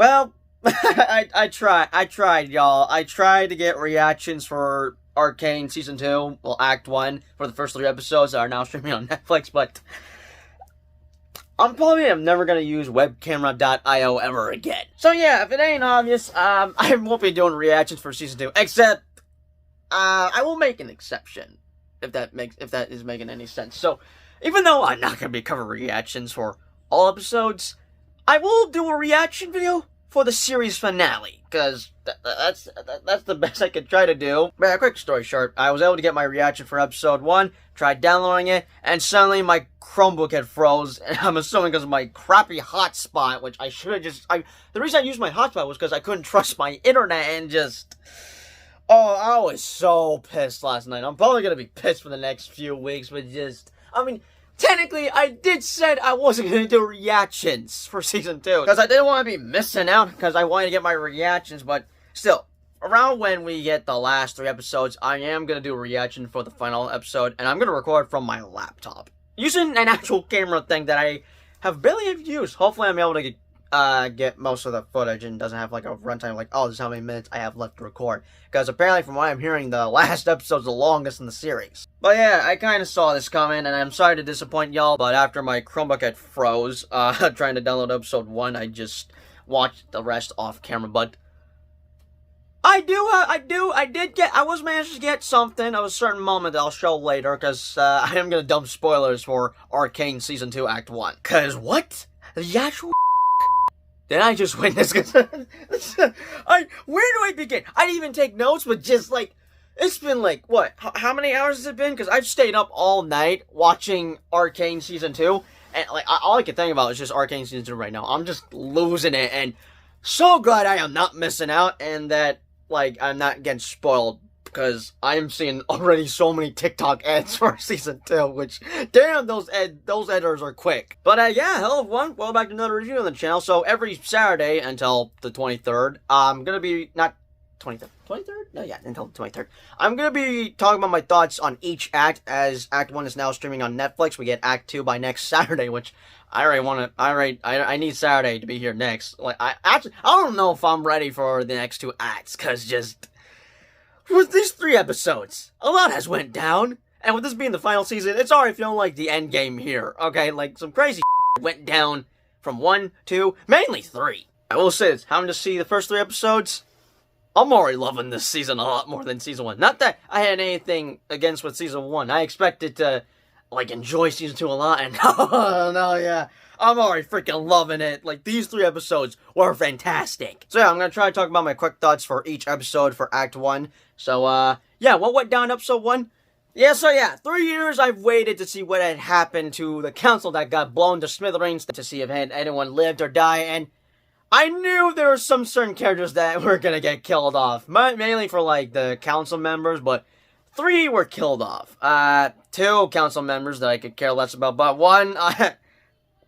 Well, I tried, y'all. I tried to get reactions for Arcane Season 2, well, Act 1, for the first 3 episodes that are now streaming on Netflix, but I'm never gonna use webcamera.io ever again. So yeah, if it ain't obvious, I won't be doing reactions for Season 2, except, I will make an exception, if that is making any sense. So, even though I'm not gonna be covering reactions for all episodes, I will do a reaction video for the series finale, because that's the best I could try to do. But quick story short, I was able to get my reaction for episode 1, tried downloading it, and suddenly my Chromebook had froze, and I'm assuming because of my crappy hotspot, which I should have just... the reason I used my hotspot was because I couldn't trust my internet, and just... Oh, I was so pissed last night. I'm probably going to be pissed for the next few weeks, but just... I mean... Technically, I did said I wasn't going to do reactions for Season 2. Because I didn't want to be missing out, because I wanted to get my reactions. But still, around when we get the last 3 episodes, I am going to do a reaction for the final episode. And I'm going to record from my laptop. Using an actual camera thing that I have barely used. Hopefully I'm able to get most of the footage and doesn't have like a runtime like, oh, this is how many minutes I have left to record. Because apparently from what I'm hearing, the last episode's the longest in the series. But yeah, I kind of saw this coming, and I'm sorry to disappoint y'all, but after my Chromebook had froze, trying to download episode 1, I just watched the rest off camera. But I was managed to get something at a certain moment that I'll show later, because I am going to dump spoilers for Arcane Season 2 Act 1. Because what? The actual did I just witness? Where do I begin? I didn't even take notes, but just like, it's been like, what? How many hours has it been? Because I've stayed up all night watching Arcane Season 2, and like, all I can think about is just Arcane Season 2 right now. I'm just losing it, and so glad I am not missing out, and that, like, I'm not getting spoiled, because I am seeing already so many TikTok ads for Season 2, which, damn, those editors are quick. But, yeah, hello everyone, welcome back to another review on the channel. So, every Saturday until the 23rd, I'm gonna be, not 23rd? 23rd? No, yeah, until the 23rd. I'm gonna be talking about my thoughts on each act, as Act 1 is now streaming on Netflix. We get Act 2 by next Saturday, which I need Saturday to be here next. Like, I don't know if I'm ready for the next 2 acts, because just... with these 3 episodes, a lot has went down, and with this being the final season, it's already feeling like the end game here, okay? Like, some crazy went down from 1, 2, mainly 3. I will say this, having to see the first 3 episodes, I'm already loving this season a lot more than Season 1. Not that I had anything against with Season 1. I expected to, like, enjoy Season 2 a lot, and no, yeah. I'm already freaking loving it. Like, these 3 episodes were fantastic. So, yeah, I'm gonna try to talk about my quick thoughts for each episode for Act 1. So, yeah, what went down in Episode 1? Yeah, so, yeah, 3 years I've waited to see what had happened to the council that got blown to smithereens, to see if anyone lived or died, and I knew there were some certain characters that were gonna get killed off. Mainly for, like, the council members, but 3 were killed off. 2 council members that I could care less about, but 1,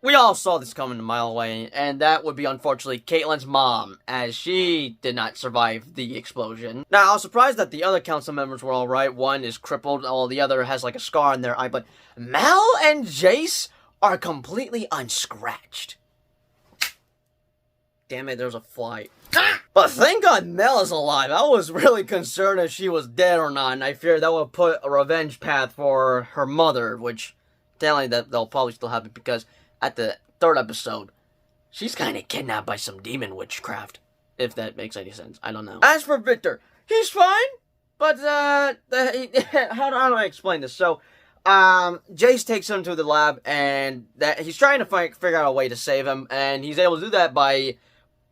we all saw this coming a mile away, and that would be, unfortunately, Caitlin's mom, as she did not survive the explosion. Now, I was surprised that the other council members were alright. 1 is crippled, while the other has, like, a scar in their eye, but Mel and Jace are completely unscratched. Damn it, there's a fly. But thank God Mel is alive. I was really concerned if she was dead or not, and I feared that would put a revenge path for her mother, which, telling that they'll probably still happen, because at the 3rd episode, she's kind of kidnapped by some demon witchcraft. If that makes any sense. I don't know. As for Victor, he's fine. But, how do I explain this? So, Jace takes him to the lab, and he's trying to figure out a way to save him. And he's able to do that by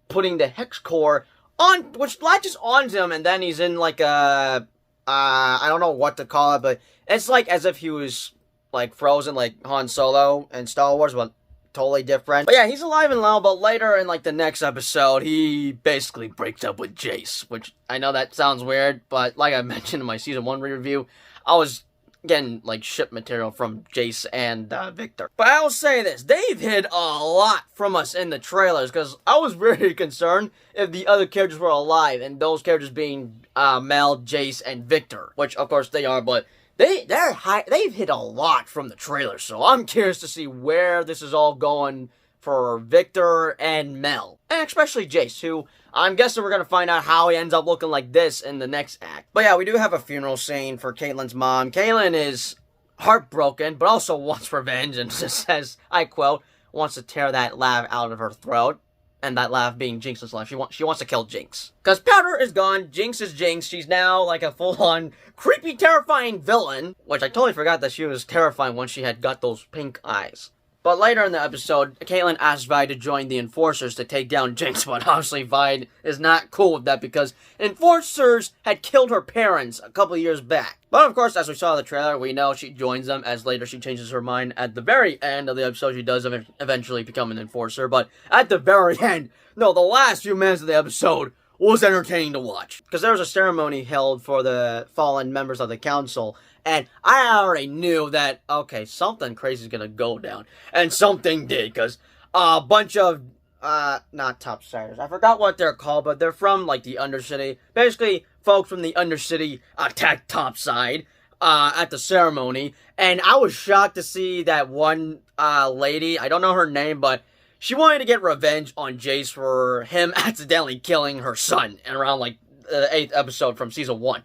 putting the hex core on, which latches onto him. And then he's in like a, I don't know what to call it, but it's like as if he was like frozen like Han Solo in Star Wars, but totally different. But yeah, he's alive and well, but later in like the next episode, he basically breaks up with Jace, which I know that sounds weird, but like I mentioned in my Season 1 review, I was getting like ship material from Jace and Victor. But I will say this, they've hid a lot from us in the trailers, because I was really concerned if the other characters were alive, and those characters being Mel, Jace, and Victor, which of course they are, but they've hid a lot from the trailer, so I'm curious to see where this is all going for Victor and Mel. And especially Jace, who I'm guessing we're going to find out how he ends up looking like this in the next act. But yeah, we do have a funeral scene for Caitlyn's mom. Caitlyn is heartbroken, but also wants revenge, and just says, I quote, wants to tear that laugh out of her throat. And that laugh being Jinx's laugh. She wants to kill Jinx. Because Powder is gone, Jinx is Jinx. She's now like a full-on creepy, terrifying villain. Which I totally forgot that she was terrifying once she had got those pink eyes. But later in the episode, Caitlyn asks Vi to join the Enforcers to take down Jinx, but obviously Vi is not cool with that because Enforcers had killed her parents a couple of years back. But of course, as we saw in the trailer, we know she joins them, as later she changes her mind at the very end of the episode. She does eventually become an Enforcer, but at the very end, no, the last few minutes of the episode was entertaining to watch. Because there was a ceremony held for the fallen members of the council, and I already knew that, okay, something crazy is gonna go down. And something did, because a bunch of, not topsiders. I forgot what they're called, but they're from, like, the Undercity. Basically, folks from the Undercity attacked Topside, at the ceremony. And I was shocked to see that one, lady, I don't know her name, but she wanted to get revenge on Jace for him accidentally killing her son in around, like, the 8th episode from Season 1.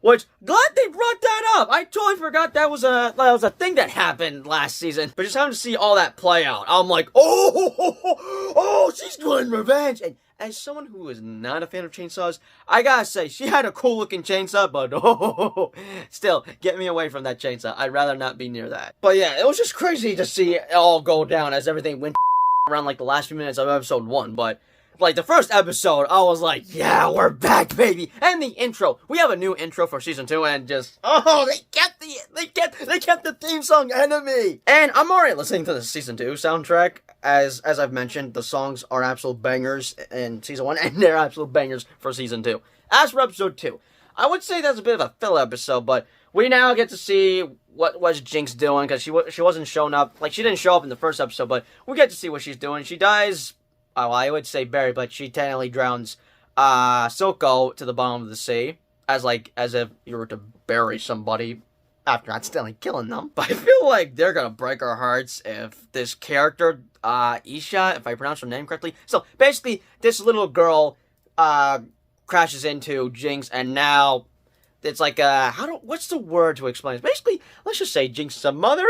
Which, glad they brought that up. I totally forgot that was a thing that happened last season. But just having to see all that play out, I'm like, oh, she's doing revenge. And as someone who is not a fan of chainsaws, I gotta say, she had a cool looking chainsaw, but still, get me away from that chainsaw. I'd rather not be near that. But yeah, it was just crazy to see it all go down as everything went around like the last few minutes of episode 1, but like, the first episode, I was like, yeah, we're back, baby. And the intro. We have a new intro for Season 2, and just, they kept the theme song Enemy. And I'm already listening to the Season 2 soundtrack. As I've mentioned, the songs are absolute bangers in Season 1, and they're absolute bangers for Season 2. As for Episode 2, I would say that's a bit of a filler episode, but we now get to see what was Jinx doing, because she wasn't showing up. Like, she didn't show up in the first episode, but we get to see what she's doing. She dies, well, I would say buried, but she technically drowns Silco to the bottom of the sea, as if you were to bury somebody after accidentally killing them. But I feel like they're gonna break our hearts if this character, Isha, if I pronounce her name correctly. So basically, this little girl crashes into Jinx, and now it's like what's the word to explain it? Basically, let's just say Jinx is a mother,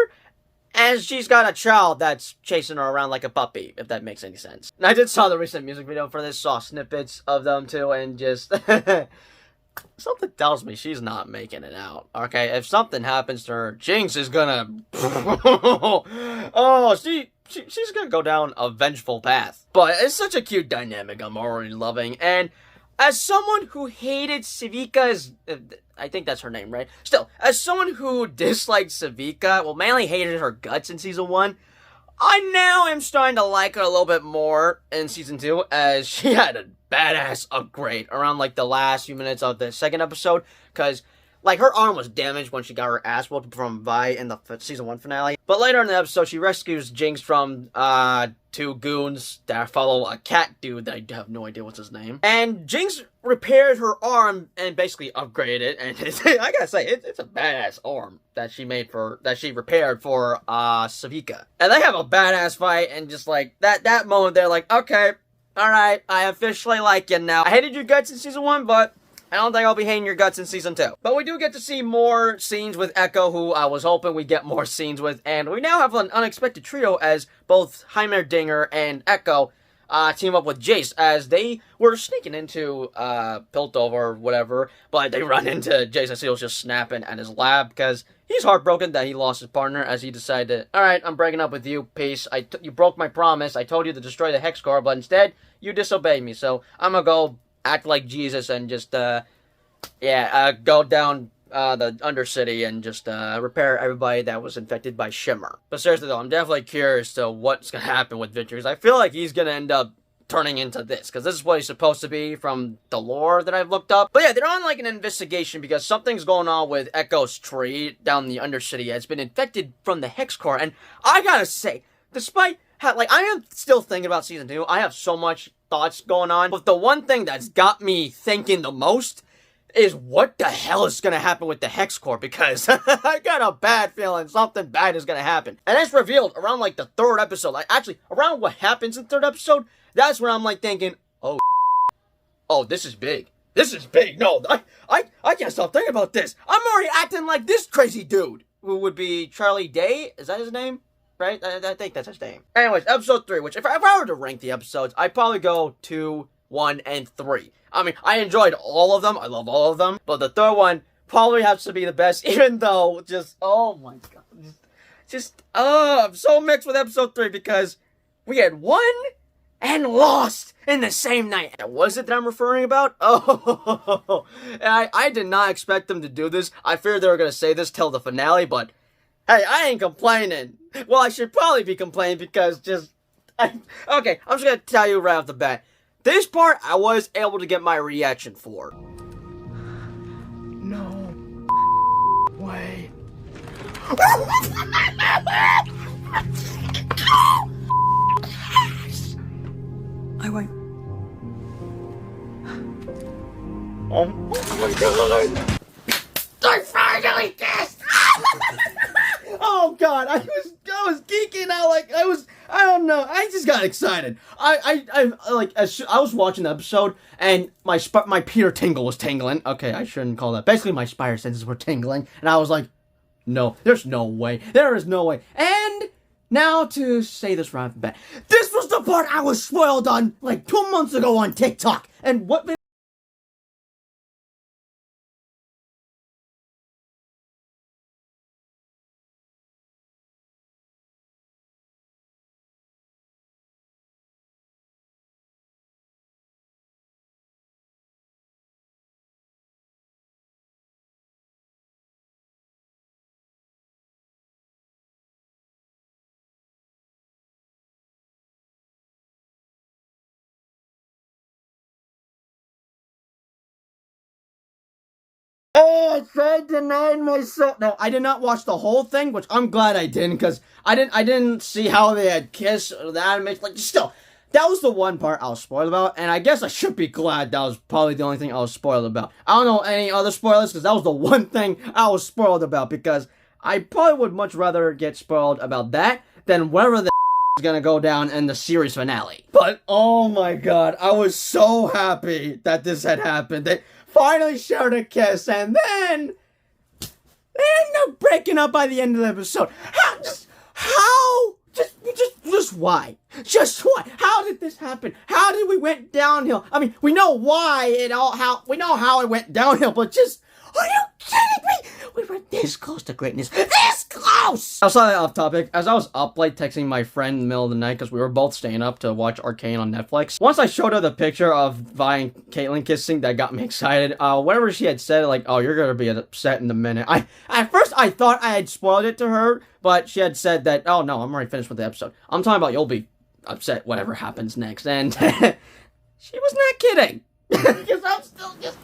and she's got a child that's chasing her around like a puppy, if that makes any sense. And I did saw the recent music video for this, saw snippets of them too, and just something tells me she's not making it out. Okay, if something happens to her, Jinx is gonna she's gonna go down a vengeful path. But it's such a cute dynamic I'm already loving, and as someone who hated Civica's, I think that's her name, right? Still, as someone who disliked Civica, well, mainly hated her guts in Season 1, I now am starting to like her a little bit more in Season 2, as she had a badass upgrade around, like, the last few minutes of the second episode, because, like, her arm was damaged when she got her ass whooped from Vi in the Season 1 finale. But later in the episode, she rescues Jinx from, 2 goons that follow a cat dude that I have no idea what's his name. And Jinx repaired her arm and basically upgraded it, and I gotta say, it's a badass arm that she repaired for, Civica. And they have a badass fight, and just, like, that moment, they're like, okay, alright, I officially like you now. I hated your guts in Season 1, but I don't think I'll be hating your guts in Season 2. But we do get to see more scenes with Echo, who I was hoping we'd get more scenes with. And we now have an unexpected trio as both Heimerdinger and Echo team up with Jace, as they were sneaking into Piltover or whatever. But they run into Jace as he was just snapping at his lab, because he's heartbroken that he lost his partner, as he decided, alright, I'm breaking up with you, peace. You broke my promise. I told you to destroy the Hex Core, but instead, you disobeyed me. So I'm gonna go act like Jesus and just, go down the Undercity and just repair everybody that was infected by Shimmer. But seriously though, I'm definitely curious to what's gonna happen with Victor, because I feel like he's gonna end up turning into this, because this is what he's supposed to be from the lore that I've looked up. But yeah, they're on like an investigation because something's going on with Echo's tree down the Undercity. It's been infected from the Hex Core, and I gotta say, despite how, like, I am still thinking about Season 2, I have so much thoughts going on, but the one thing that's got me thinking the most is what the hell is gonna happen with the Hex Core, because I got a bad feeling something bad is gonna happen. And it's revealed around like the 3rd episode. Like actually around what happens in the 3rd episode, that's where I'm like thinking, oh, this is big. This is big. No, I can't stop thinking about this. I'm already acting like this crazy dude. Who would be Charlie Day? Is that his name? Right? I think that's his name. Anyways, episode 3, which if I were to rank the episodes, I'd probably go 2, 1, and 3. I mean, I enjoyed all of them. I love all of them. But the 3rd one probably has to be the best, even though oh my god. I'm so mixed with episode 3 because we had won and lost in the same night. And what is it that I'm referring about? Oh, and I did not expect them to do this. I feared they were going to say this till the finale, but hey, I ain't complaining. Well, I should probably be complaining because okay, I'm just going to tell you right off the bat. This part, I was able to get my reaction for. No way. I went. Oh my god! I finally guessed! Oh god, I was geeking out like I don't know, I just got excited. I was watching the episode and my Peter tingle was tingling. Okay, I shouldn't call that. Basically, my spider senses were tingling, and I was like, no, there's no way. There is no way. And now to say this right off the bat, this was the part I was spoiled on like 2 months ago on TikTok. And what I tried denying myself. No, I did not watch the whole thing, which I'm glad I didn't, because I didn't see how they had kissed or the animation. Like, still, that was the one part I was spoiled about, and I guess I should be glad that was probably the only thing I was spoiled about. I don't know any other spoilers, because that was the one thing I was spoiled about, because I probably would much rather get spoiled about that than whatever the is gonna go down in the series finale. But, oh my god, I was so happy that this had happened. They finally showed a kiss, and then they end up breaking up by the end of the episode. Just why? Just why? How did this happen? How did we went downhill? I mean, we know why we know how it went downhill, but just, are you kidding me? We were this close to greatness. This close! I was slightly off topic. As I was up late texting my friend in the middle of the night, because we were both staying up to watch Arcane on Netflix. Once I showed her the picture of Vi and Caitlyn kissing, that got me excited. Whatever she had said, like, oh, you're gonna be upset in a minute. At first, I thought I had spoiled it to her, but she had said that, oh no, I'm already finished with the episode. I'm talking about you'll be upset whatever happens next. And she was not kidding. Because I'm still just...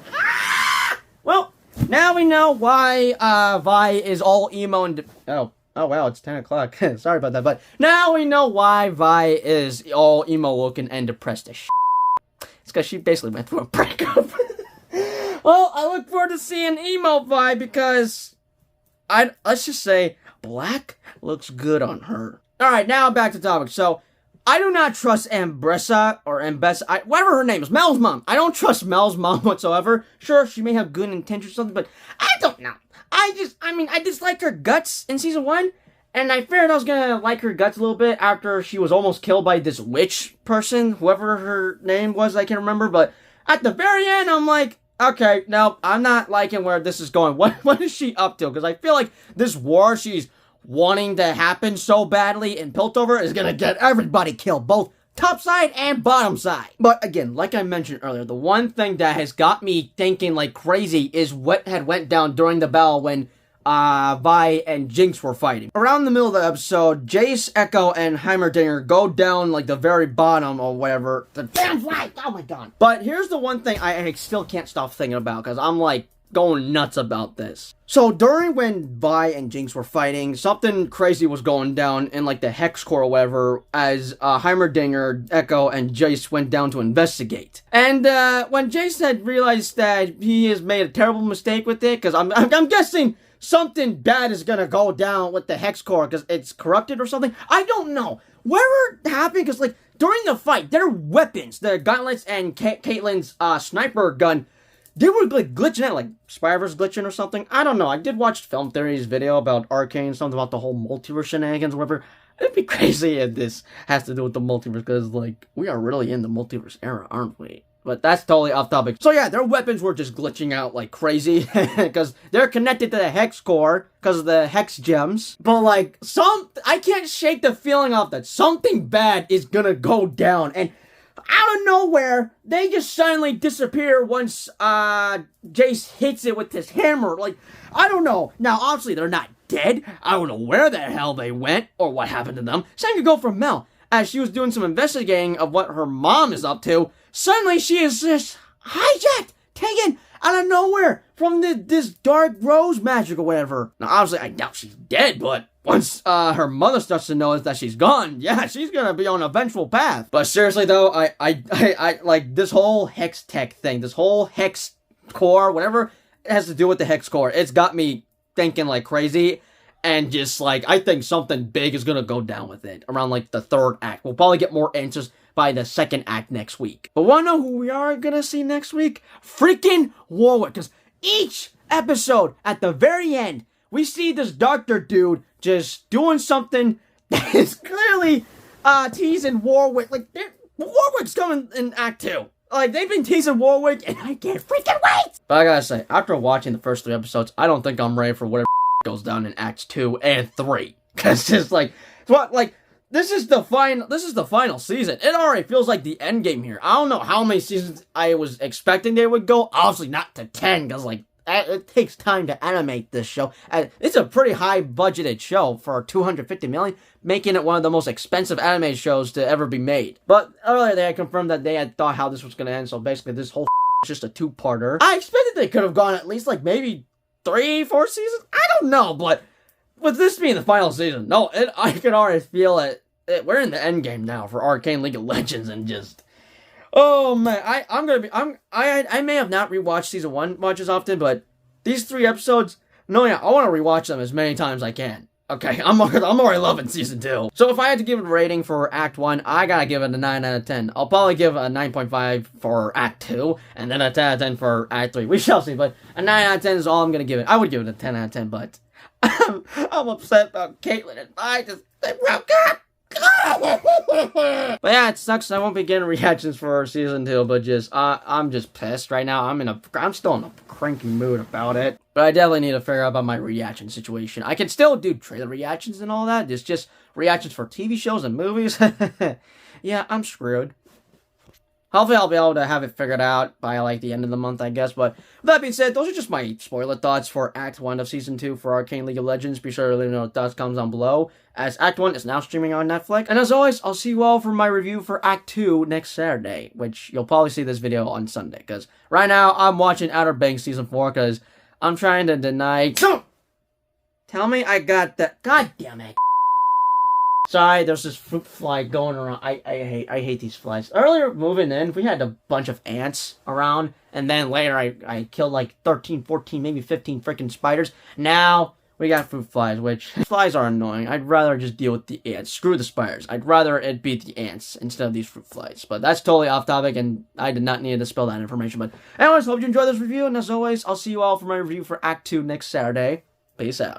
Well, now we know why Vi is all emo and... Oh wow, it's 10 o'clock. Sorry about that, but now we know why Vi is all emo looking and depressed as shit. It's because she basically went through a breakup. Well, I look forward to seeing emo Vi because... let's just say, black looks good on her. Alright, now back to the topic. So, I do not trust Ambessa, or Ambessa, whatever her name is, Mel's mom. I don't trust Mel's mom whatsoever. Sure, she may have good intentions or something, but I don't know. I disliked her guts in season 1, and I figured I was gonna like her guts a little bit after she was almost killed by this witch person, whoever her name was, I can't remember, but at the very end, I'm like, okay, no, I'm not liking where this is going. What is she up to? Because I feel like this war she's wanting to happen so badly in Piltover is gonna get everybody killed, both top side and bottom side. But again, like I mentioned earlier, the one thing that has got me thinking like crazy is what had went down during the battle when Vi and Jinx were fighting. Around the middle of the episode, Jace, Echo, and Heimerdinger go down like the very bottom or whatever. The damn flight! Oh my god. But here's the one thing I still can't stop thinking about, because I'm like going nuts about this. So during when Vi and Jinx were fighting, something crazy was going down in like the Hex Core or whatever, as Heimerdinger, Echo, and Jace went down to investigate. And when Jace had realized that he has made a terrible mistake with it, because I'm guessing something bad is gonna go down with the Hex Core because it's corrupted or something. I don't know. Whatever happened, because like during the fight, their weapons, the gauntlets and Caitlyn's sniper gun, they were like glitching out, like Spider-Verse glitching or something. I don't know. I did watch Film Theory's video about Arcane, something about the whole multiverse shenanigans or whatever. It'd be crazy if this has to do with the multiverse, because like we are really in the multiverse era, aren't we? But that's totally off topic. So yeah, their weapons were just glitching out like crazy because they're connected to the Hex Core because of the Hex Gems. But like I can't shake the feeling off that something bad is gonna go down. And out of nowhere, they just suddenly disappear once Jace hits it with his hammer. Like, I don't know. Now, obviously, they're not dead. I don't know where the hell they went or what happened to them. Same could go for Mel. As she was doing some investigating of what her mom is up to, suddenly she is just hijacked, taken out of nowhere from this dark rose magic or whatever. Now, obviously, I doubt she's dead, but once her mother starts to notice that she's gone, yeah, she's gonna be on a vengeful path. But seriously though, I like this whole Hex Tech thing, this whole Hex Core, whatever it has to do with the Hex Core, it's got me thinking like crazy. And just like, I think something big is gonna go down with it around like the third act. We'll probably get more answers by the second act next week. But wanna know who we are gonna see next week? Freaking Warwick. Because each episode, at the very end, we see this doctor dude just doing something that is clearly teasing Warwick. Like, Warwick's coming in Act 2. Like, they've been teasing Warwick, and I can't freaking wait! But I gotta say, after watching the first 3 episodes, I don't think I'm ready for whatever goes down in Acts 2 and 3. Because it's like, this is the final season. It already feels like the end game here. I don't know how many seasons I was expecting they would go. Obviously not to 10, because like, it takes time to animate this show. It's a pretty high budgeted show for $250 million, making it one of the most expensive anime shows to ever be made. But earlier they had confirmed that they had thought how this was going to end, so basically this whole is just a 2-parter. I expected they could have gone at least like maybe 3-4 seasons? I don't know, but with this being the final season, no, I can already feel it. We're in the end game now for Arcane League of Legends, and just, oh man, I may have not rewatched season 1 much as often, but these 3 episodes, no, yeah, I want to rewatch them as many times as I can. Okay, I'm already loving season 2. So if I had to give it a rating for Act 1, I gotta give it a 9 out of 10. I'll probably give a 9.5 for Act 2, and then a 10 out of 10 for Act 3. We shall see, but a 9 out of 10 is all I'm gonna give it. I would give it a 10 out of 10, but I'm upset about Caitlyn and they broke up. But yeah, it sucks. I won't be getting reactions for season 2, but just I'm just pissed right now. I'm still in a cranky mood about it. But I definitely need to figure out about my reaction situation. I can still do trailer reactions and all that. It's just reactions for TV shows and movies. Yeah, I'm screwed. Hopefully I'll be able to have it figured out by like the end of the month, I guess. But with that being said, those are just my spoiler thoughts for Act 1 of Season 2 for Arcane League of Legends. Be sure to let me know what thoughts comes down below, as Act 1 is now streaming on Netflix. And as always, I'll see you all for my review for Act 2 next Saturday, which you'll probably see this video on Sunday. Because right now, I'm watching Outer Banks Season 4 because I'm trying to deny... Tell me I got that... God damn it. Sorry, there's this fruit fly going around. I hate these flies. Earlier, moving in, we had a bunch of ants around, and then later I killed like 13, 14, maybe 15 freaking spiders. Now, we got fruit flies, which flies are annoying. I'd rather just deal with the ants. Screw the spiders. I'd rather it be the ants instead of these fruit flies. But that's totally off topic, and I did not need to spill that information. But anyways, hope you enjoyed this review, and as always, I'll see you all for my review for Act 2 next Saturday. Peace out.